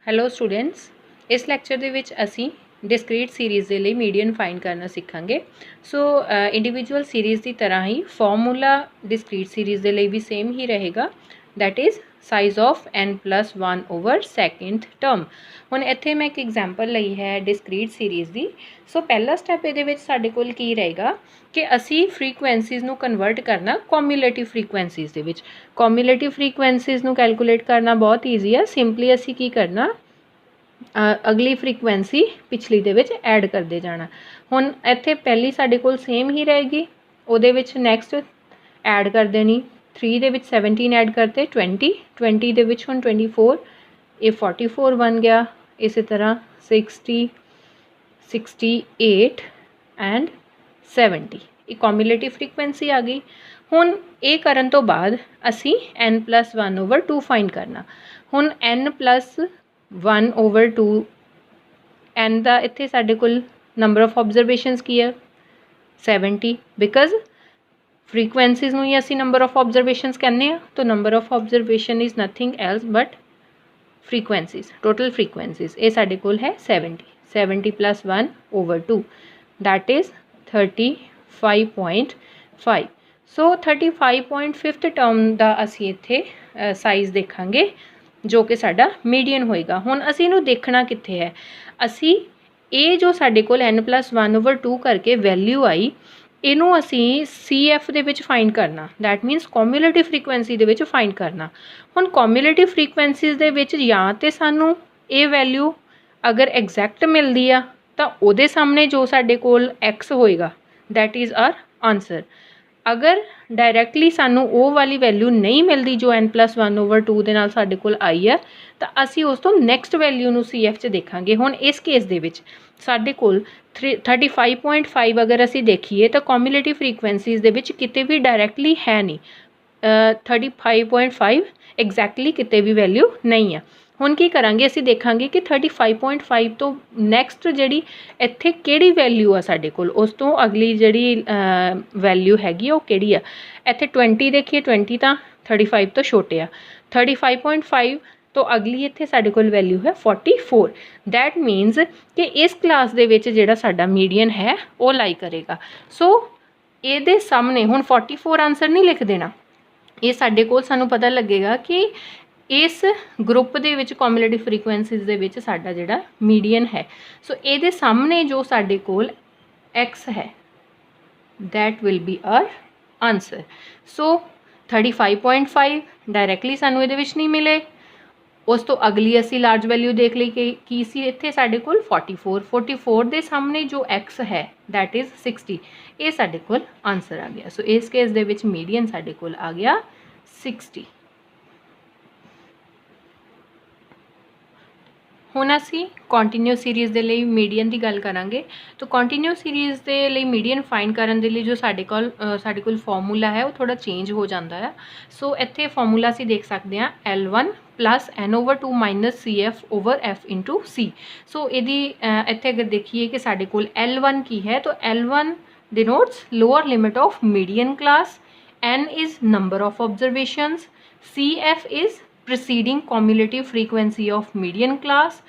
Hello students, ਇਸ lecture ਦੇ ਵਿੱਚ ਅਸੀਂ ਡਿਸਕ੍ਰੀਟ ਸੀਰੀਜ਼ ਦੇ ਲਈ ਮੀਡੀਅਨ ਫਾਈਂਡ ਕਰਨਾ ਸਿੱਖਾਂਗੇ। ਸੋ ਇੰਡੀਵਿਜੂਅਲ ਸੀਰੀਜ਼ ਦੀ ਤਰ੍ਹਾਂ ਹੀ ਫਾਰਮੂਲਾ ਡਿਸਕ੍ਰੀਟ ਸੀਰੀਜ਼ ਦੇ ਲਈ ਵੀ ਸੇਮ ਹੀ ਰਹੇਗਾ, that is size of n+1 over second term. ਹੁਣ ਇੱਥੇ ਮੈਂ ਇੱਕ ਐਗਜ਼ਾਮਪਲ ਲਈ ਹੈ ਡਿਸਕ੍ਰੀਟ ਸੀਰੀਜ਼ ਦੀ। ਸੋ ਪਹਿਲਾ ਸਟੈਪ ਇਹਦੇ ਵਿੱਚ ਸਾਡੇ ਕੋਲ ਕੀ ਰਹੇਗਾ ਕਿ ਅਸੀਂ ਫਰੀਕੁਐਂਸੀਜ਼ ਨੂੰ ਕਨਵਰਟ ਕਰਨਾ ਕੋਮਿਊਲੇਟਿਵ ਫਰੀਕੁਐਂਸੀਜ਼ ਦੇ ਵਿੱਚ। ਕੋਮਿਊਲੇਟਿਵ ਫਰੀਕੁਐਂਸੀਜ਼ ਨੂੰ ਕੈਲਕੂਲੇਟ ਕਰਨਾ ਬਹੁਤ ਈਜ਼ੀ ਆ। ਸਿੰਪਲੀ ਅਸੀਂ ਕੀ ਕਰਨਾ, ਅਗਲੀ ਫਰੀਕੁਐਂਸੀ ਪਿਛਲੀ ਦੇ ਵਿੱਚ ਐਡ ਕਰਦੇ ਜਾਣਾ। ਹੁਣ ਇੱਥੇ ਪਹਿਲੀ ਸਾਡੇ ਕੋਲ ਸੇਮ ਹੀ ਰਹੇਗੀ, ਉਹਦੇ ਵਿੱਚ ਨੈਕਸਟ ਐਡ ਕਰ ਦੇਣੀ। 3 ਦੇ ਵਿੱਚ 17 ਐਡ ਕਰਤੇ 20 ਦੇ ਵਿੱਚ ਹੁਣ 24, ਇਹ 44 ਬਣ ਗਿਆ। ਇਸੇ ਤਰ੍ਹਾਂ 60, 68 ਐਂਡ 70 ਇਹ ਕੋਮਿਊਲੇਟਿਵ ਫਰੀਕੁਐਂਸੀ ਆ ਗਈ। ਹੁਣ ਇਹ ਕਰਨ ਤੋਂ ਬਾਅਦ ਅਸੀਂ n+1 ਓਵਰ 2 ਫਾਈਂਡ ਕਰਨਾ। ਹੁਣ n+1 ਓਵਰ 2, n ਦਾ ਇੱਥੇ ਸਾਡੇ ਕੋਲ ਨੰਬਰ ਆਫ ਆਬਜ਼ਰਵੇਸ਼ਨਸ ਕੀ ਹੈ 70, ਬਿਕਾਜ਼ ਫਰੀਕੁਐਂਸੀਜ਼ ਨੂੰ ਹੀ ਅਸੀਂ ਨੰਬਰ ਆਫ ਆਬਜ਼ਰਵੇਸ਼ਨਸ ਕਹਿੰਦੇ ਹਾਂ। ਤਾਂ number of observation is nothing else but frequencies, total frequencies. ਇਹ ਸਾਡੇ ਕੋਲ ਹੈ 70 + 1 over 2 that is 35.5। So 35.5 term ਦਾ ਅਸੀਂ ਇੱਥੇ ਸਾਈਜ਼ ਦੇਖਾਂਗੇ ਜੋ ਕਿ ਸਾਡਾ ਮੀਡੀਅਨ ਹੋਏਗਾ। ਹੁਣ ਅਸੀਂ ਇਹਨੂੰ ਦੇਖਣਾ ਕਿੱਥੇ ਹੈ, ਅਸੀਂ ਇਹ ਜੋ ਸਾਡੇ ਕੋਲ n+1 ਓਵਰ 2 ਕਰਕੇ ਵੈਲਿਊ ਆਈ, ਇਹਨੂੰ ਅਸੀਂ CF ਦੇ ਵਿੱਚ ਫਾਈਂਡ ਕਰਨਾ, ਦੈਟ ਮੀਨਸ ਕੋਮਿਊਲੇਟਿਵ ਫਰੀਕੁਐਂਸੀ ਦੇ ਵਿੱਚ ਫਾਈਂਡ ਕਰਨਾ। ਹੁਣ ਕੋਮਿਊਲੇਟਿਵ ਫਰੀਕੁਐਂਸੀਜ਼ ਦੇ ਵਿੱਚ ਜਾਂ ਤਾਂ ਸਾਨੂੰ ਇਹ ਵੈਲਿਊ ਅਗਰ ਐਗਜ਼ੈਕਟ ਮਿਲਦੀ ਆ ਤਾਂ ਉਹਦੇ ਸਾਹਮਣੇ ਜੋ ਸਾਡੇ ਕੋਲ x ਹੋਏਗਾ ਦੈਟ ਇਜ਼ ਆਰ ਆਨਸਰ। ਅਗਰ ਡਾਇਰੈਕਟਲੀ ਸਾਨੂੰ ਉਹ ਵਾਲੀ ਵੈਲਿਊ ਨਹੀਂ ਮਿਲਦੀ ਜੋ n+1 ਓਵਰ 2 ਦੇ ਨਾਲ ਸਾਡੇ ਕੋਲ ਆਈ ਹੈ, ਤਾਂ ਅਸੀਂ ਉਸ ਤੋਂ ਨੈਕਸਟ ਵੈਲਿਊ ਨੂੰ CF 'ਚ ਦੇਖਾਂਗੇ। ਹੁਣ ਇਸ ਕੇਸ ਦੇ ਵਿੱਚ ਸਾਡੇ ਕੋਲ 35.5 ਅਗਰ ਅਸੀਂ ਦੇਖੀਏ ਤਾਂ ਕੋਮਿਊਲੇਟਿਵ ਫਰੀਕੁਐਂਸੀਜ਼ ਦੇ ਵਿੱਚ ਕਿਤੇ ਵੀ ਡਾਇਰੈਕਟਲੀ ਹੈ ਨਹੀਂ, 35.5 ਐਗਜ਼ੈਕਟਲੀ ਕਿਤੇ ਵੀ ਵੈਲਿਊ ਨਹੀਂ ਆ। ਹੁਣ ਕੀ ਕਰਾਂਗੇ, ਅਸੀਂ ਦੇਖਾਂਗੇ ਕਿ 35.5 ਤੋਂ ਨੈਕਸਟ ਜਿਹੜੀ ਇੱਥੇ ਕਿਹੜੀ ਵੈਲਿਊ ਆ ਸਾਡੇ ਕੋਲ, ਉਸ ਤੋਂ ਅਗਲੀ ਜਿਹੜੀ ਵੈਲਿਊ ਹੈਗੀ ਉਹ ਕਿਹੜੀ ਆ। ਇੱਥੇ 20 ਦੇਖੀਏ, 20 ਤਾਂ 35 ਤੋਂ ਛੋਟੇ ਆ। 35.5 ਤੋਂ ਅਗਲੀ ਇੱਥੇ ਸਾਡੇ ਕੋਲ ਵੈਲਿਊ ਹੈ 44। ਦੈਟ ਮੀਨਸ ਕਿ ਇਸ ਕਲਾਸ ਦੇ ਵਿੱਚ ਜਿਹੜਾ ਸਾਡਾ ਮੀਡੀਅਨ ਹੈ ਉਹ ਲਾਈ ਕਰੇਗਾ। ਸੋ ਇਹਦੇ ਸਾਹਮਣੇ ਹੁਣ 44 ਆਨਸਰ ਨਹੀਂ ਲਿਖ ਦੇਣਾ। ਇਹ ਸਾਡੇ ਕੋਲ ਸਾਨੂੰ ਪਤਾ ਲੱਗੇਗਾ ਕਿ ਇਸ ਗਰੁੱਪ ਦੇ ਵਿੱਚ ਕੋਮਿਊਲੇਟਿਵ ਫਰੀਕੁਐਂਸੀਜ਼ ਦੇ ਵਿੱਚ ਸਾਡਾ ਜਿਹੜਾ ਮੀਡੀਅਨ ਹੈ, ਸੋ ਇਹਦੇ ਸਾਹਮਣੇ ਜੋ ਸਾਡੇ ਕੋਲ x ਹੈ that will be our answer. So 35.5 directly ਸਾਨੂੰ ਇਹਦੇ ਵਿੱਚ ਨਹੀਂ ਮਿਲੇ, ਉਸ ਤੋਂ ਅਗਲੀ ਅਸੀਂ ਲਾਰਜ ਵੈਲਿਊ ਦੇਖ ਲਈ ਕਿ ਕੀ ਸੀ ਇੱਥੇ ਸਾਡੇ ਕੋਲ 44 ਦੇ ਸਾਹਮਣੇ ਜੋ x ਹੈ ਦੈਟ ਇਜ਼ 60, ਇਹ ਸਾਡੇ ਕੋਲ ਆਨਸਰ ਆ ਗਿਆ। ਸੋ ਇਸ ਕੇਸ ਦੇ ਵਿੱਚ ਮੀਡੀਅਨ ਸਾਡੇ ਕੋਲ ਆ ਗਿਆ 60। ਹੁਣ ਅਸੀਂ ਕੰਟੀਨਿਊਸ ਸੀਰੀਜ਼ ਦੇ ਲਈ ਮੀਡੀਅਨ ਦੀ ਗੱਲ ਕਰਾਂਗੇ। ਤਾਂ ਕੰਟੀਨਿਊਸ ਸੀਰੀਜ਼ ਦੇ ਲਈ ਮੀਡੀਅਨ ਫਾਈਂਡ ਕਰਨ ਦੇ ਲਈ ਜੋ ਸਾਡੇ ਕੋਲ ਫਾਰਮੂਲਾ ਹੈ ਉਹ ਥੋੜਾ ਚੇਂਜ ਹੋ ਜਾਂਦਾ ਹੈ। ਸੋ ਇੱਥੇ ਫਾਰਮੂਲਾ ਅਸੀਂ ਦੇਖ ਸਕਦੇ ਹਾਂ L1 + n/2 - CF over F × C। ਸੋ ਇਹਦੀ ਇੱਥੇ ਅਗਰ ਦੇਖੀਏ ਕਿ ਸਾਡੇ ਕੋਲ L1 ਕੀ ਹੈ, ਤਾਂ L1 denotes lower limit of median class, n is number of observations, CF is preceding cumulative frequency of median class,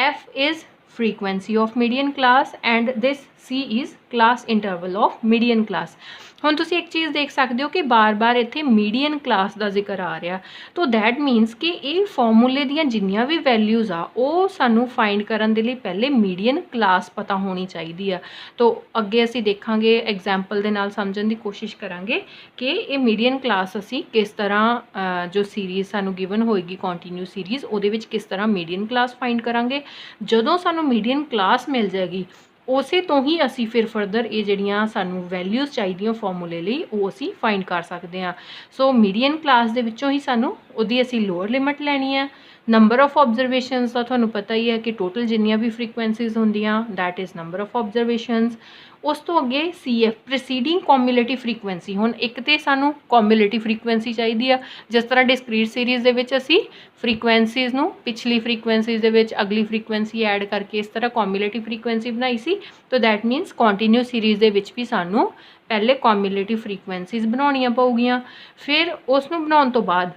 F is frequency of median class and this C is class interval of median class। ਹੁਣ ਤੁਸੀਂ ਇੱਕ ਚੀਜ਼ ਦੇਖ ਸਕਦੇ ਹੋ ਕਿ ਬਾਰ-ਬਾਰ ਇੱਥੇ ਮੀਡੀਅਨ ਕਲਾਸ ਦਾ ਜ਼ਿਕਰ ਆ ਰਿਹਾ, ਤਾਂ ਦੈਟ ਮੀਨਸ ਕਿ ਇਹ ਫਾਰਮੂਲੇ ਦੀਆਂ ਜਿੰਨੀਆਂ ਵੀ ਵੈਲਿਊਜ਼ ਆ ਉਹ ਸਾਨੂੰ ਫਾਈਂਡ ਕਰਨ ਦੇ ਲਈ ਪਹਿਲੇ ਮੀਡੀਅਨ ਕਲਾਸ ਪਤਾ ਹੋਣੀ ਚਾਹੀਦੀ ਆ। ਤਾਂ ਅੱਗੇ ਅਸੀਂ ਦੇਖਾਂਗੇ ਐਗਜ਼ਾਮਪਲ ਦੇ ਨਾਲ ਸਮਝਣ ਦੀ ਕੋਸ਼ਿਸ਼ ਕਰਾਂਗੇ ਕਿ ਇਹ ਮੀਡੀਅਨ ਕਲਾਸ ਅਸੀਂ ਕਿਸ ਤਰ੍ਹਾਂ ਜੋ ਸੀਰੀਜ਼ ਸਾਨੂੰ ਗਿਵਨ ਹੋਏਗੀ ਕੰਟੀਨਿਊ ਸੀਰੀਜ਼, ਉਹਦੇ ਵਿੱਚ ਕਿਸ ਤਰ੍ਹਾਂ ਮੀਡੀਅਨ ਕਲਾਸ ਫਾਈਂਡ ਕਰਾਂਗੇ। ਜਦੋਂ ਸਾਨੂੰ ਮੀਡੀਅਨ ਕਲਾਸ ਮਿਲ ਜਾਏਗੀ ਉਸੇ ਤੋਂ ਹੀ ਅਸੀਂ ਫਿਰ ਫਰਦਰ ਇਹ ਜਿਹੜੀਆਂ ਸਾਨੂੰ ਵੈਲਿਊਜ਼ ਚਾਹੀਦੀਆਂ ਫਾਰਮੂਲੇ ਲਈ ਉਹ ਅਸੀਂ ਫਾਈਂਡ ਕਰ ਸਕਦੇ ਹਾਂ। ਸੋ ਮੀਡੀਅਨ ਕਲਾਸ ਦੇ ਵਿੱਚੋਂ ਹੀ ਸਾਨੂੰ ਉਹਦੀ ਅਸੀਂ ਲੋਅਰ ਲਿਮਿਟ ਲੈਣੀ ਹੈ। ਨੰਬਰ ਆਫ ਆਬਜ਼ਰਵੇਸ਼ਨਸ ਦਾ ਤੁਹਾਨੂੰ ਪਤਾ ਹੀ ਹੈ ਕਿ ਟੋਟਲ ਜਿੰਨੀਆਂ ਵੀ ਫਰੀਕੁਐਂਸੀਜ਼ ਹੁੰਦੀਆਂ that is number of observations. ਉਸ ਤੋਂ ਅੱਗੇ CF ਪ੍ਰੈਸੀਡਿੰਗ ਕੋਮਿਊਲੇਟਿਵ ਫਰੀਕੁਐਂਸੀ। ਹੁਣ ਇੱਕ ਤੇ ਸਾਨੂੰ ਕੋਮਿਊਲੇਟਿਵ ਫਰੀਕੁਐਂਸੀ ਚਾਹੀਦੀ ਆ, ਜਿਸ ਤਰ੍ਹਾਂ ਡਿਸਕ੍ਰੀਟ ਸੀਰੀਜ਼ ਦੇ ਵਿੱਚ ਅਸੀਂ ਫਰੀਕੁਐਂਸੀਜ਼ ਨੂੰ ਪਿਛਲੀ ਫਰੀਕੁਐਂਸੀਜ਼ ਦੇ ਵਿੱਚ ਅਗਲੀ ਫਰੀਕੁਐਂਸੀ ਐਡ ਕਰਕੇ ਇਸ ਤਰ੍ਹਾਂ ਕੋਮਿਊਲੇਟਿਵ ਫਰੀਕੁਐਂਸੀ ਬਣਾਈ ਸੀ। ਤਾਂ ਦੈਟ ਮੀਨਸ ਕੰਟੀਨਿਊ ਸੀਰੀਜ਼ ਦੇ ਵਿੱਚ ਵੀ ਸਾਨੂੰ ਪਹਿਲੇ ਕੋਮਿਊਲੇਟਿਵ ਫਰੀਕੁਐਂਸੀਜ਼ ਬਣਾਉਣੀਆਂ ਪਊਗੀਆਂ। ਫਿਰ ਉਸ ਨੂੰ ਬਣਾਉਣ ਤੋਂ ਬਾਅਦ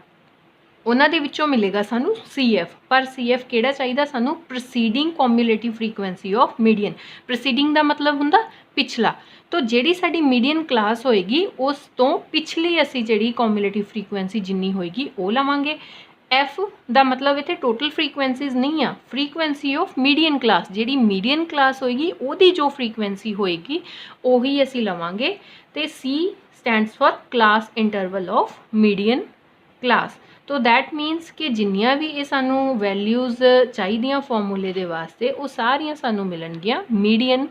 ਉਹਨਾਂ ਦੇ ਵਿੱਚੋਂ ਮਿਲੇਗਾ ਸਾਨੂੰ CF, ਪਰ CF ਕਿਹੜਾ ਚਾਹੀਦਾ ਸਾਨੂੰ? Preceding cumulative frequency of median. Preceding ਦਾ ਮਤਲਬ ਹੁੰਦਾ ਪਿਛਲਾ। तो ਜਿਹੜੀ ਸਾਡੀ ਮੀਡੀਅਨ ਕਲਾਸ ਹੋਏਗੀ ਉਸ ਤੋਂ ਪਿਛਲੀ ਅਸੀਂ ਜਿਹੜੀ ਕੋਮਿਊਲੇਟਿਵ ਫ੍ਰੀਕੁਐਂਸੀ ਜਿੰਨੀ ਹੋਏਗੀ ਉਹ ਲਵਾਂਗੇ। F ਦਾ ਮਤਲਬ ਇੱਥੇ ਟੋਟਲ ਫ੍ਰੀਕੁਐਂਸੀਜ਼ ਨਹੀਂ ਆ, ਫ੍ਰੀਕੁਐਂਸੀ ਆਫ ਮੀਡੀਅਨ ਕਲਾਸ। ਜਿਹੜੀ ਮੀਡੀਅਨ ਕਲਾਸ ਹੋਏਗੀ ਉਹਦੀ ਜੋ ਫ੍ਰੀਕੁਐਂਸੀ ਹੋਏਗੀ ਉਹੀ ਅਸੀਂ ਲਵਾਂਗੇ। ਅਤੇ C stands for class interval of median class. तो दैट मीनस कि जिन्नियां भी ये सानू वैल्यूज़ चाहिए फॉर्मूले के वास्ते वो सारियां सानू मिलणगियां मीडियन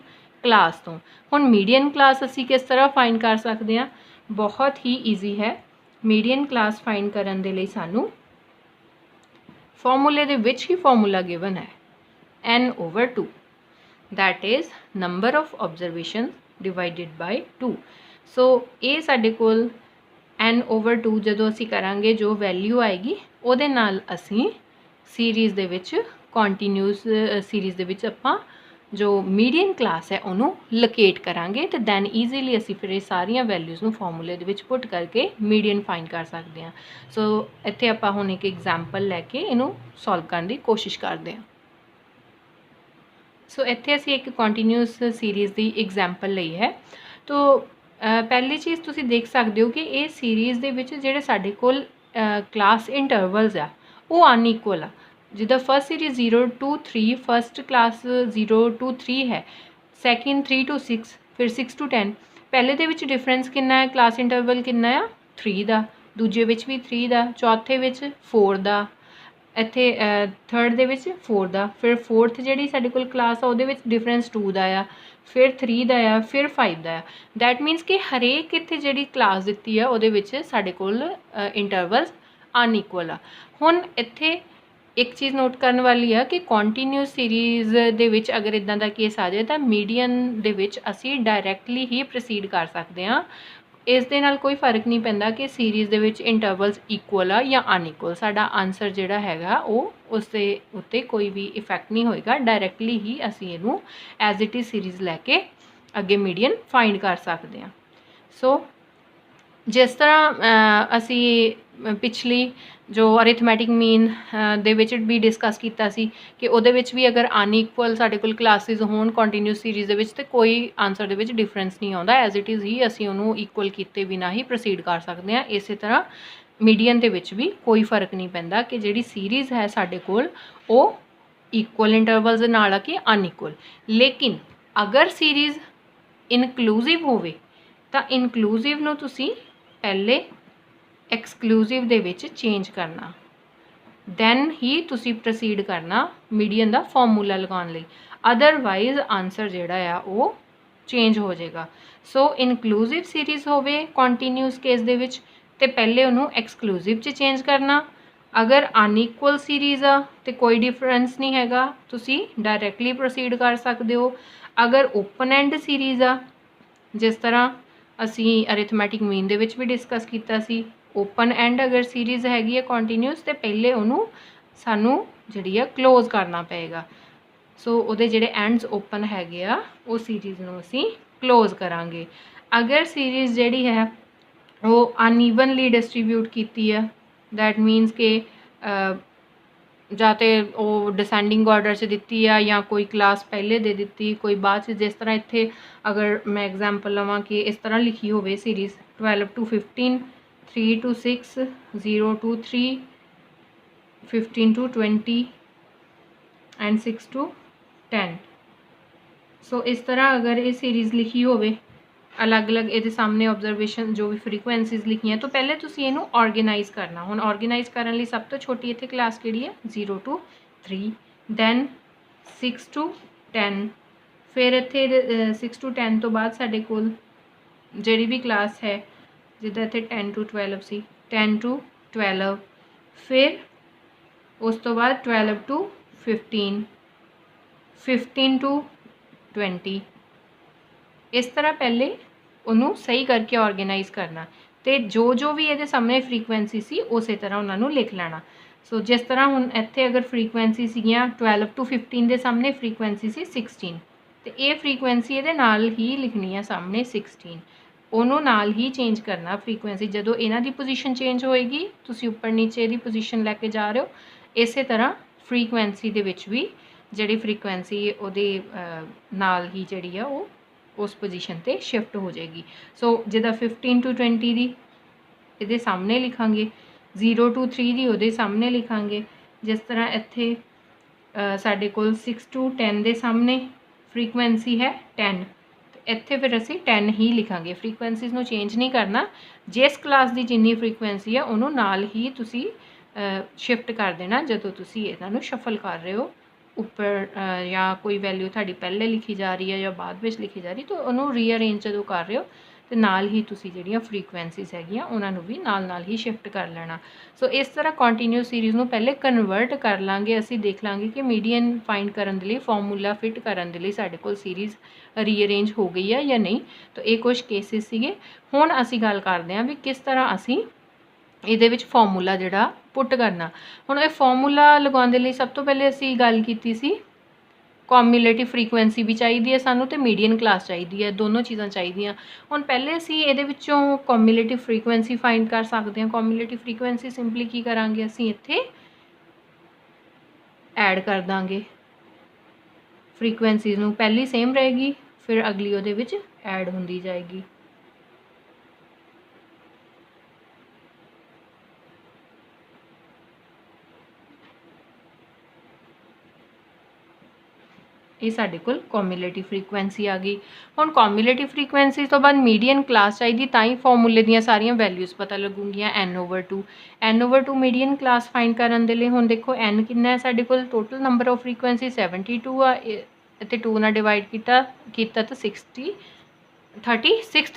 क्लास तो। हुण मीडियन क्लास असी किस तरह फाइंड कर सकते हैं? बहुत ही ईजी है। मीडियन क्लास फाइंड करन दे लई सानू फॉर्मूले दे विच ही फॉर्मूला गिवन है n/2, that is number of observation divided by 2। सो ये साडे कोल n/2 ਜਦੋਂ ਅਸੀਂ ਕਰਾਂਗੇ ਜੋ ਵੈਲਿਊ ਆਏਗੀ ਉਹਦੇ ਨਾਲ ਅਸੀਂ ਸੀਰੀਜ਼ ਦੇ ਵਿੱਚ ਕੰਟੀਨਿਊਸ ਸੀਰੀਜ਼ ਦੇ ਵਿੱਚ ਆਪਾਂ ਜੋ ਮੀਡੀਅਨ ਕਲਾਸ ਹੈ ਉਹਨੂੰ ਲੋਕੇਟ ਕਰਾਂਗੇ ਤੇ ਦੈਨ ਈਜ਼ੀਲੀ ਅਸੀਂ ਫਿਰ ਇਹ ਸਾਰੀਆਂ ਵੈਲਿਊਜ਼ ਨੂੰ ਫਾਰਮੂਲੇ ਦੇ ਵਿੱਚ ਪੁੱਟ ਕਰਕੇ ਮੀਡੀਅਨ ਫਾਈਂਡ ਕਰ ਸਕਦੇ ਹਾਂ। ਸੋ ਇੱਥੇ ਆਪਾਂ ਹੁਣ ਇੱਕ ਐਗਜ਼ਾਮਪਲ ਲੈ ਕੇ ਇਹਨੂੰ ਸੋਲਵ ਕਰਨ ਦੀ ਕੋਸ਼ਿਸ਼ ਕਰਦੇ ਹਾਂ। ਸੋ ਇੱਥੇ ਅਸੀਂ ਇੱਕ ਕੰਟੀਨਿਊਸ ਸੀਰੀਜ਼ ਦੀ ਐਗਜ਼ਾਮਪਲ ਲਈ ਹੈ। ਤੋ ਪਹਿਲੀ ਚੀਜ਼ ਤੁਸੀਂ ਦੇਖ ਸਕਦੇ ਹੋ ਕਿ ਇਹ ਸੀਰੀਜ਼ ਦੇ ਵਿੱਚ ਜਿਹੜੇ ਸਾਡੇ ਕੋਲ ਕਲਾਸ ਇੰਟਰਵਲਸ ਆ ਉਹ ਅਨਈਕੁਅਲ ਆ। ਜਿੱਦਾਂ first series 0 to 3, first class 0 to 3 ਹੈ, ਸੈਕਿੰਡ 3 to 6, ਫਿਰ 6 to 10। ਪਹਿਲੇ ਦੇ ਵਿੱਚ ਡਿਫਰੈਂਸ ਕਿੰਨਾ ਹੈ? ਕਲਾਸ ਇੰਟਰਵਲ ਕਿੰਨਾ ਆ? 3 ਦਾ। ਦੂਜੇ ਵਿੱਚ ਵੀ 3 ਦਾ, ਚੌਥੇ ਵਿੱਚ 4 ਦਾ, ਇੱਥੇ ਥਰਡ ਦੇ ਵਿੱਚ 4 ਦਾ, ਫਿਰ ਫੋਰਥ ਜਿਹੜੀ ਸਾਡੇ ਕੋਲ ਕਲਾਸ ਆ ਉਹਦੇ ਵਿੱਚ ਡਿਫਰੈਂਸ 2 ਦਾ ਆ, ਫਿਰ 3 ਦਾ ਆ, ਫਿਰ 5 ਦਾ ਆ। ਦੈਟ ਮੀਨਸ ਕਿ ਹਰੇਕ ਇੱਥੇ ਜਿਹੜੀ ਕਲਾਸ ਦਿੱਤੀ ਆ ਉਹਦੇ ਵਿੱਚ ਸਾਡੇ ਕੋਲ ਇੰਟਰਵਲਸ ਅਨਈਕੁਅਲ ਆ। ਹੁਣ ਇੱਥੇ ਇੱਕ ਚੀਜ਼ ਨੋਟ ਕਰਨ ਵਾਲੀ ਆ ਕਿ ਕੰਟੀਨਿਊਸ ਸੀਰੀਜ਼ ਦੇ ਵਿੱਚ ਅਗਰ ਇੱਦਾਂ ਦਾ ਕੇਸ ਆ ਜਾਏ ਤਾਂ ਮੀਡੀਅਨ ਦੇ ਵਿੱਚ ਅਸੀਂ ਡਾਇਰੈਕਟਲੀ ਹੀ ਪ੍ਰੋਸੀਡ ਕਰ ਸਕਦੇ ਹਾਂ। ਇਸ ਦੇ ਨਾਲ ਕੋਈ ਫਰਕ ਨਹੀਂ ਪੈਂਦਾ ਕਿ ਸੀਰੀਜ਼ ਦੇ ਵਿੱਚ ਇੰਟਰਵਲਸ ਇਕੁਅਲ ਆ ਜਾਂ ਅਨਈਕੁਅਲ। ਸਾਡਾ ਆਨਸਰ ਜਿਹੜਾ ਹੈਗਾ ਉਹ ਉਸ ਦੇ ਉੱਤੇ ਕੋਈ ਵੀ ਇਫੈਕਟ ਨਹੀਂ ਹੋਏਗਾ। ਡਾਇਰੈਕਟਲੀ ਹੀ ਅਸੀਂ ਇਹਨੂੰ ਐਜ਼ ਇਟ ਇਜ਼ ਸੀਰੀਜ਼ ਲੈ ਕੇ ਅੱਗੇ ਮੀਡੀਅਨ ਫਾਈਂਡ ਕਰ ਸਕਦੇ ਹਾਂ। ਸੋ ਜਿਸ ਤਰ੍ਹਾਂ ਅਸੀਂ ਪਿਛਲੀ ਜੋ ਅਰਿਥਮੈਟਿਕ ਮੀਨ ਦੇ ਵਿੱਚ ਵੀ ਡਿਸਕਸ ਕੀਤਾ ਸੀ ਕਿ ਉਹਦੇ ਵਿੱਚ ਵੀ ਅਗਰ ਅਨਈਕੁਅਲ ਸਾਡੇ ਕੋਲ ਕਲਾਸਿਸ ਹੋਣ ਕੰਟੀਨਿਊਸ ਸੀਰੀਜ਼ ਦੇ ਵਿੱਚ ਤਾਂ ਕੋਈ ਆਨਸਰ ਦੇ ਵਿੱਚ ਡਿਫਰੈਂਸ ਨਹੀਂ ਆਉਂਦਾ। ਐਜ਼ ਇਟ ਇਜ਼ ਹੀ ਅਸੀਂ ਉਹਨੂੰ ਇਕੁਅਲ ਕੀਤੇ ਬਿਨਾਂ ਹੀ ਪ੍ਰੋਸੀਡ ਕਰ ਸਕਦੇ ਹਾਂ। ਇਸੇ ਤਰ੍ਹਾਂ ਮੀਡੀਅਨ ਦੇ ਵਿੱਚ ਵੀ ਕੋਈ ਫਰਕ ਨਹੀਂ ਪੈਂਦਾ ਕਿ ਜਿਹੜੀ ਸੀਰੀਜ਼ ਹੈ ਸਾਡੇ ਕੋਲ ਉਹ ਇਕੁਅਲ ਇੰਟਰਵਲਸ ਦੇ ਨਾਲ ਆ ਕਿ ਅਨਈਕੁਅਲ। ਲੇਕਿਨ ਅਗਰ ਸੀਰੀਜ਼ ਇਨਕਲੂਸਿਵ ਹੋਵੇ ਤਾਂ ਇਨਕਲੂਸਿਵ ਨੂੰ ਤੁਸੀਂ ਪਹਿਲੇ ਐਕਸਕਲੂਸਿਵ ਦੇ ਵਿੱਚ ਚੇਂਜ ਕਰਨਾ, ਦੈਨ ਹੀ ਤੁਸੀਂ ਪ੍ਰੋਸੀਡ ਕਰਨਾ ਮੀਡੀਅਨ ਦਾ ਫਾਰਮੂਲਾ ਲਗਾਉਣ ਲਈ। ਅਦਰਵਾਈਜ਼ ਆਨਸਰ ਜਿਹੜਾ ਆ ਉਹ ਚੇਂਜ ਹੋ ਜਾਏਗਾ। ਸੋ ਇਨਕਲੂਸਿਵ ਸੀਰੀਜ਼ ਹੋਵੇ ਕੰਟੀਨਿਊਸ ਕੇਸ ਦੇ ਵਿੱਚ ਤੇ ਪਹਿਲੇ ਉਹਨੂੰ ਐਕਸਕਲੂਸਿਵ 'ਚ ਚੇਂਜ ਕਰਨਾ। ਅਗਰ ਅਨਈਕੁਅਲ ਸੀਰੀਜ਼ ਆ ਤੇ ਕੋਈ ਡਿਫਰੈਂਸ ਨਹੀਂ ਹੈਗਾ, ਤੁਸੀਂ ਡਾਇਰੈਕਟਲੀ ਪ੍ਰੋਸੀਡ ਕਰ ਸਕਦੇ ਹੋ। ਅਗਰ ਓਪਨ ਐਂਡ ਸੀਰੀਜ਼ ਆ, ਜਿਸ ਤਰ੍ਹਾਂ ਅਸੀਂ ਅਰਿਥਮੈਟਿਕ ਮੀਨ ਦੇ ਵਿੱਚ ਵੀ ਡਿਸਕਸ ਕੀਤਾ ਸੀ, ਓਪਨ ਐਂਡ ਅਗਰ ਸੀਰੀਜ਼ ਹੈਗੀ ਹੈ ਕੰਟੀਨਿਊਸ ਤੇ ਪਹਿਲੇ ਉਹਨੂੰ ਸਾਨੂੰ ਜਿਹੜੀ ਆ ਕਲੋਜ਼ ਕਰਨਾ ਪਏਗਾ। ਸੋ ਉਹਦੇ ਜਿਹੜੇ ਐਂਡਸ ਓਪਨ ਹੈਗੇ ਆ ਉਹ ਸੀਰੀਜ਼ ਨੂੰ ਅਸੀਂ ਕਲੋਜ਼ ਕਰਾਂਗੇ। ਅਗਰ ਸੀਰੀਜ਼ ਜਿਹੜੀ ਹੈ ਉਹ ਅਨਈਵਨਲੀ ਡਿਸਟਰੀਬਿਊਟ ਕੀਤੀ ਆ, ਦੈਟ ਮੀਨਸ ਕਿ ਜਾਂ ਤਾਂ ਉਹ ਡਿਸੈਂਡਿੰਗ ਆਰਡਰ 'ਚ ਦਿੱਤੀ ਆ ਜਾਂ ਕੋਈ ਕਲਾਸ ਪਹਿਲੇ ਦੇ ਦਿੱਤੀ ਕੋਈ ਬਾਅਦ 'ਚ। ਜਿਸ ਤਰ੍ਹਾਂ ਇੱਥੇ ਅਗਰ ਮੈਂ ਐਗਜ਼ਾਮਪਲ ਲਵਾਂ ਕਿ ਇਸ ਤਰ੍ਹਾਂ ਲਿਖੀ ਹੋਵੇ series 12 to 15, 3 to 6, 0 to 3, 15 to 20 and 6 to 10। ਸੋ ਇਸ ਤਰ੍ਹਾਂ ਅਗਰ ਇਹ ਸੀਰੀਜ਼ ਲਿਖੀ ਹੋਵੇ ਅਲੱਗ-ਅਲੱਗ ਇਹਦੇ ਸਾਹਮਣੇ ਆਬਜ਼ਰਵੇਸ਼ਨ ਜੋ ਵੀ ਫ੍ਰੀਕੁਐਂਸੀਜ਼ ਲਿਖੀਆਂ, ਤਾਂ ਪਹਿਲੇ ਤੁਸੀਂ ਇਹਨੂੰ ਆਰਗੇਨਾਈਜ਼ ਕਰਨਾ। ਹੁਣ ਆਰਗੇਨਾਈਜ਼ ਕਰਨ ਲਈ ਸਭ ਤੋਂ ਛੋਟੀ ਇੱਥੇ ਕਲਾਸ ਕਿਹੜੀ ਹੈ? 0 to 3, ਦੈਨ 6 to 10, ਫਿਰ ਇੱਥੇ 6 to 10 ਤੋਂ ਬਾਅਦ ਸਾਡੇ ਕੋਲ ਜਿਹੜੀ ਵੀ ਕਲਾਸ ਹੈ, ਜਿੱਦਾਂ ਇੱਥੇ 10 to 12 ਸੀ, 10 to 12, ਫਿਰ ਉਸ ਤੋਂ ਬਾਅਦ 12 to 15, 15 to 20। ਇਸ ਤਰ੍ਹਾਂ ਪਹਿਲੇ ਉਹਨੂੰ ਸਹੀ ਕਰਕੇ ਆਰਗੇਨਾਈਜ਼ ਕਰਨਾ ਅਤੇ ਜੋ ਵੀ ਇਹਦੇ ਸਾਹਮਣੇ ਫ੍ਰੀਕੁਐਂਸੀ ਸੀ ਉਸੇ ਤਰ੍ਹਾਂ ਉਹਨਾਂ ਨੂੰ ਲਿਖ ਲੈਣਾ। ਸੋ ਜਿਸ ਤਰ੍ਹਾਂ ਹੁਣ ਇੱਥੇ ਅਗਰ ਫ੍ਰੀਕੁਐਂਸੀ ਸੀਗੀਆਂ 12 to 15 ਦੇ ਸਾਹਮਣੇ ਫ੍ਰੀਕੁਐਂਸੀ ਸੀ 16 ਅਤੇ ਇਹ ਫ੍ਰੀਕੁਐਂਸੀ ਇਹਦੇ ਨਾਲ ਹੀ ਲਿਖਣੀ ਆ ਸਾਹਮਣੇ 16। ਉਹਨੂੰ ਨਾਲ ਹੀ ਚੇਂਜ ਕਰਨਾ ਫ੍ਰੀਕੁਐਂਸੀ। ਜਦੋਂ ਇਹਨਾਂ ਦੀ ਪੋਜੀਸ਼ਨ ਚੇਂਜ ਹੋਏਗੀ ਤੁਸੀਂ ਉੱਪਰ ਨੀਚੇ ਦੀ ਪੋਜੀਸ਼ਨ ਲੈ ਕੇ ਜਾ ਰਹੇ ਹੋ, ਇਸੇ ਤਰ੍ਹਾਂ ਫ੍ਰੀਕੁਐਂਸੀ ਦੇ ਵਿੱਚ ਵੀ ਜਿਹੜੀ ਫ੍ਰੀਕੁਐਂਸੀ ਉਹਦੇ ਨਾਲ ਹੀ ਜਿਹੜੀ ਆ ਉਹ ਉਸ ਪੋਜੀਸ਼ਨ 'ਤੇ ਸ਼ਿਫਟ ਹੋ ਜਾਏਗੀ। ਸੋ ਜਿੱਦਾਂ 15 to 20 ਦੀ ਇਹਦੇ ਸਾਹਮਣੇ ਲਿਖਾਂਗੇ, 0 to 3 ਦੀ ਉਹਦੇ ਸਾਹਮਣੇ ਲਿਖਾਂਗੇ। ਜਿਸ ਤਰ੍ਹਾਂ ਇੱਥੇ ਸਾਡੇ ਕੋਲ 6 to 10 ਦੇ ਸਾਹਮਣੇ ਫ੍ਰੀਕੁਐਂਸੀ ਹੈ 10, ਇੱਥੇ ਫਿਰ ਅਸੀਂ 10 ਹੀ ਲਿਖਾਂਗੇ। ਫ੍ਰੀਕੁਐਂਸੀਜ਼ ਨੂੰ ਚੇਂਜ ਨਹੀਂ ਕਰਨਾ, ਜਿਸ ਕਲਾਸ ਦੀ ਜਿੰਨੀ ਫ੍ਰੀਕੁਐਂਸੀ ਹੈ ਉਹਨੂੰ ਨਾਲ ਹੀ ਤੁਸੀਂ ਸ਼ਿਫਟ ਕਰ ਦੇਣਾ ਜਦੋਂ ਤੁਸੀਂ ਇਹਨਾਂ ਨੂੰ ਸ਼ਫਲ ਕਰ ਰਹੇ ਹੋ ਉੱਪਰ, ਜਾਂ ਕੋਈ ਵੈਲਿਊ ਤੁਹਾਡੀ ਪਹਿਲੇ ਲਿਖੀ ਜਾ ਰਹੀ ਹੈ ਜਾਂ ਬਾਅਦ ਵਿੱਚ ਲਿਖੀ ਜਾ ਰਹੀ, ਤਾਂ ਉਹਨੂੰ ਰੀਅਰੇਂਜ ਜਦੋਂ ਕਰ ਰਹੇ ਹੋ ਤੇ ਨਾਲ ਹੀ ਤੁਸੀਂ ਜਿਹੜੀਆਂ ਫ੍ਰੀਕੁਐਂਸੀਜ਼ ਹੈਗੀਆਂ ਉਹਨਾਂ ਨੂੰ ਵੀ ਨਾਲ ਹੀ ਸ਼ਿਫਟ ਕਰ ਲੈਣਾ। ਸੋ ਇਸ ਤਰ੍ਹਾਂ ਕੰਟੀਨਿਊਸ ਸੀਰੀਜ਼ ਨੂੰ ਪਹਿਲੇ ਕਨਵਰਟ ਕਰ ਲਾਂਗੇ। ਅਸੀਂ ਦੇਖ ਲਾਂਗੇ ਕਿ ਮੀਡੀਅਨ ਫਾਈਂਡ ਕਰਨ ਦੇ ਲਈ, ਫਾਰਮੂਲਾ ਫਿਟ ਕਰਨ ਦੇ ਲਈ ਸਾਡੇ ਕੋਲ ਸੀਰੀਜ਼ ਰੀਅਰੇਂਜ ਹੋ ਗਈ ਹੈ ਜਾਂ ਨਹੀਂ। ਤਾਂ ਇਹ ਕੁਝ ਕੇਸਿਸ ਸੀਗੇ। ਹੁਣ ਅਸੀਂ ਗੱਲ ਕਰਦੇ ਹਾਂ ਵੀ ਕਿਸ ਤਰ੍ਹਾਂ ਅਸੀਂ ਇਹਦੇ ਵਿੱਚ ਫਾਰਮੂਲਾ ਜਿਹੜਾ ਪੁੱਟ ਕਰਨਾ। ਹੁਣ ਇਹ ਫਾਰਮੂਲਾ ਲਗਾਉਣ ਦੇ ਲਈ ਸਭ ਤੋਂ ਪਹਿਲੇ ਅਸੀਂ ਗੱਲ ਕੀਤੀ ਸੀ ਕੋਮਿਊਲੇਟਿਵ ਫ੍ਰੀਕੁਐਂਸੀ ਵੀ ਚਾਹੀਦੀ ਹੈ ਸਾਨੂੰ ਤੇ ਮੀਡੀਅਨ ਕਲਾਸ ਚਾਹੀਦੀ ਹੈ, ਦੋਨੋਂ ਚੀਜ਼ਾਂ ਚਾਹੀਦੀਆਂ। ਹੁਣ ਪਹਿਲੇ ਅਸੀਂ ਇਹਦੇ ਵਿੱਚੋਂ ਕੋਮਿਊਲੇਟਿਵ ਫ੍ਰੀਕੁਐਂਸੀ ਫਾਈਂਡ ਕਰ ਸਕਦੇ ਹਾਂ। ਕੋਮਿਊਲੇਟਿਵ ਫ੍ਰੀਕੁਐਂਸੀ ਸਿੰਪਲੀ ਕੀ ਕਰਾਂਗੇ, ਅਸੀਂ ਇੱਥੇ ਐਡ ਕਰ ਦਾਂਗੇ ਫ੍ਰੀਕੁਐਂਸੀਜ਼ ਨੂੰ, ਪਹਿਲੀ ਸੇਮ ਰਹੇਗੀ ਫਿਰ ਅਗਲੀ ਉਹਦੇ ਵਿੱਚ ਐਡ ਹੁੰਦੀ ਜਾਏਗੀ। ਇਹ ਸਾਡੇ ਕੋਲ ਕੋਮਿਊਲੇਟਿਵ ਫ੍ਰੀਕੁਐਂਸੀ ਆ ਗਈ। ਹੁਣ ਕੋਮਿਊਲੇਟਿਵ ਫ੍ਰੀਕੁਐਂਸੀ ਤੋਂ ਬਾਅਦ ਮੀਡੀਅਨ ਕਲਾਸ ਚਾਹੀਦੀ, ਤਾਂ ਹੀ ਫਾਰਮੂਲੇ ਦੀਆਂ ਸਾਰੀਆਂ ਵੈਲਿਊਜ਼ ਪਤਾ ਲੱਗੂਗੀਆਂ। n/2 n/2 median class find ਕਰਨ ਦੇ ਲਈ ਹੁਣ ਦੇਖੋ n ਕਿੰਨਾ ਹੈ ਸਾਡੇ ਕੋਲ, ਟੋਟਲ ਨੰਬਰ ਆਫ ਫ੍ਰੀਕੁਐਂਸੀ 72 ਆ, ਇੱਥੇ 2 ਨਾਲ ਡਿਵਾਈਡ ਕੀਤਾ ਤਾਂ 36th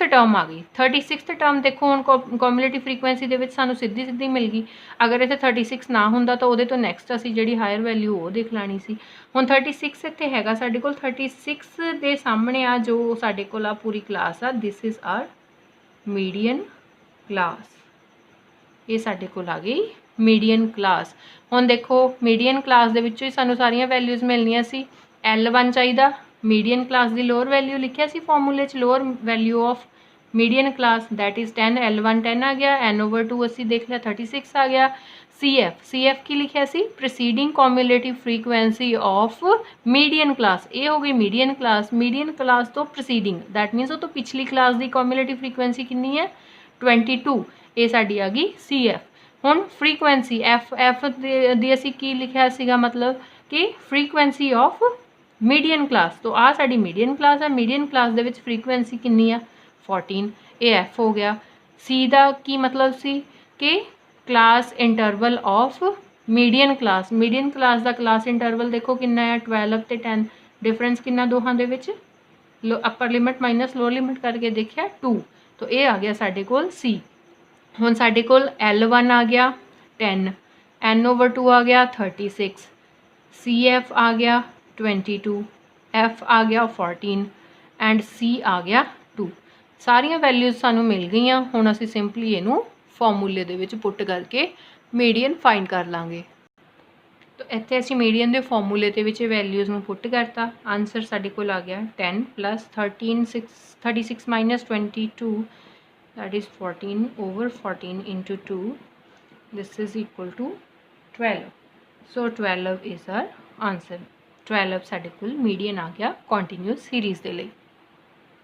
ਟਰਮ ਆ ਗਈ। 36th ਟਰਮ ਦੇਖੋ ਹੁਣ ਕੋਮਿਊਲੇਟਿਵ ਫ੍ਰੀਕੁਐਂਸੀ ਦੇ ਵਿੱਚ ਸਾਨੂੰ ਸਿੱਧੀ ਮਿਲ ਗਈ। ਅਗਰ ਇੱਥੇ 36 ਨਾ ਹੁੰਦਾ ਤਾਂ ਉਹਦੇ ਤੋਂ ਨੈਕਸਟ ਅਸੀਂ ਜਿਹੜੀ ਹਾਇਰ ਵੈਲਿਊ ਉਹ ਦੇਖ ਲੈਣੀ ਸੀ। ਹੁਣ 36 ਇੱਥੇ ਹੈਗਾ ਸਾਡੇ ਕੋਲ, 36 ਦੇ ਸਾਹਮਣੇ ਆ ਜੋ ਸਾਡੇ ਕੋਲ ਆ ਪੂਰੀ ਕਲਾਸ ਆ, this is our median class. ਇਹ ਸਾਡੇ ਕੋਲ ਆ ਗਈ ਮੀਡੀਅਨ ਕਲਾਸ। ਹੁਣ ਦੇਖੋ ਮੀਡੀਅਨ ਕਲਾਸ ਦੇ ਵਿੱਚੋਂ ਹੀ ਸਾਨੂੰ ਸਾਰੀਆਂ ਵੈਲਿਊਜ਼ ਮਿਲਣੀਆਂ ਸੀ। L1 ਚਾਹੀਦਾ, ਮੀਡੀਅਨ ਕਲਾਸ ਦੀ ਲੋਅਰ ਵੈਲਿਊ ਲਿਖਿਆ ਸੀ ਫਾਰਮੂਲੇ 'ਚ, lower value of median class that is 10, L1 10 ਆ ਗਿਆ, n/2 ਅਸੀਂ ਦੇਖ ਲਿਆ 36 ਆ ਗਿਆ। CF ਕੀ ਲਿਖਿਆ ਸੀ, preceding cumulative frequency of median class. ਇਹ ਹੋ ਗਈ ਮੀਡੀਅਨ ਕਲਾਸ, ਮੀਡੀਅਨ ਕਲਾਸ ਤੋਂ ਪ੍ਰੋਸੀਡਿੰਗ ਦੈਟ ਮੀਨਸ ਉਹ ਤੋਂ ਪਿਛਲੀ ਕਲਾਸ ਦੀ ਕੋਮਿਊਲੇਟਿਵ ਫ੍ਰੀਕੁਐਂਸੀ ਕਿੰਨੀ ਹੈ 22, ਇਹ ਸਾਡੀ ਆ ਗਈ CF। ਹੁਣ ਫ੍ਰੀਕੁਐਂਸੀ F ਦੀ ਅਸੀਂ ਕੀ ਲਿਖਿਆ ਸੀਗਾ, ਮਤਲਬ ਕਿ ਫ੍ਰੀਕੁਐਂਸੀ ਆਫ ਮੀਡੀਅਨ ਕਲਾਸ। ਤੋਂ ਆ ਸਾਡੀ ਮੀਡੀਅਨ ਕਲਾਸ ਹੈ, ਮੀਡੀਅਨ ਕਲਾਸ ਦੇ ਵਿੱਚ ਫ੍ਰੀਕੁਐਂਸੀ ਕਿੰਨੀ ਆ 14, ਇਹ F ਹੋ ਗਿਆ। C ਦਾ ਕੀ ਮਤਲਬ ਸੀ ਕਿ class interval of median class. Median class the class interval ਦੇਖੋ ਕਿੰਨਾ ਹੈ 12 ਤੇ 10, ਡਿਫਰੈਂਸ ਕਿੰਨਾ ਦੋਹਾਂ ਦੇ ਵਿੱਚ, ਅਪਰ ਲਿਮਿਟ ਮਾਈਨਸ ਲੋਅਰ ਲਿਮਿਟ ਕਰਕੇ ਦੇਖਿਆ 2, ਤਾਂ ਇਹ ਆ ਗਿਆ ਸਾਡੇ ਕੋਲ C। ਹੁਣ ਸਾਡੇ ਕੋਲ L1 ਆ ਗਿਆ 10, n/2 ਆ ਗਿਆ 36, CF ਆ ਗਿਆ 22, F ਆ ਗਿਆ 14 ਐਂਡ C ਆ ਗਿਆ 2। ਸਾਰੀਆਂ ਵੈਲਿਊਜ਼ ਸਾਨੂੰ ਮਿਲ ਗਈਆਂ। ਹੁਣ ਅਸੀਂ ਸਿੰਪਲੀ ਇਹਨੂੰ ਫਾਰਮੂਲੇ ਦੇ ਵਿੱਚ ਪੁੱਟ ਕਰਕੇ ਮੀਡੀਅਨ ਫਾਈਂਡ ਕਰ ਲਾਂਗੇ। ਤਾਂ ਇੱਥੇ ਅਸੀਂ ਮੀਡੀਅਨ ਦੇ ਫਾਰਮੂਲੇ ਦੇ ਵਿੱਚ ਵੈਲਿਊਜ਼ ਨੂੰ ਪੁੱਟ ਕਰਤਾ, ਆਨਸਰ ਸਾਡੇ ਕੋਲ ਆ ਗਿਆ 10 + 36 - 22 that is 14/14 into 2, this is equal to 12, so 12 is our answer। 12 ਸਾਡੇ ਕੋਲ ਮੀਡੀਅਨ ਆ ਗਿਆ ਕੰਟੀਨਿਊਸ ਸੀਰੀਜ਼ ਦੇ ਲਈ।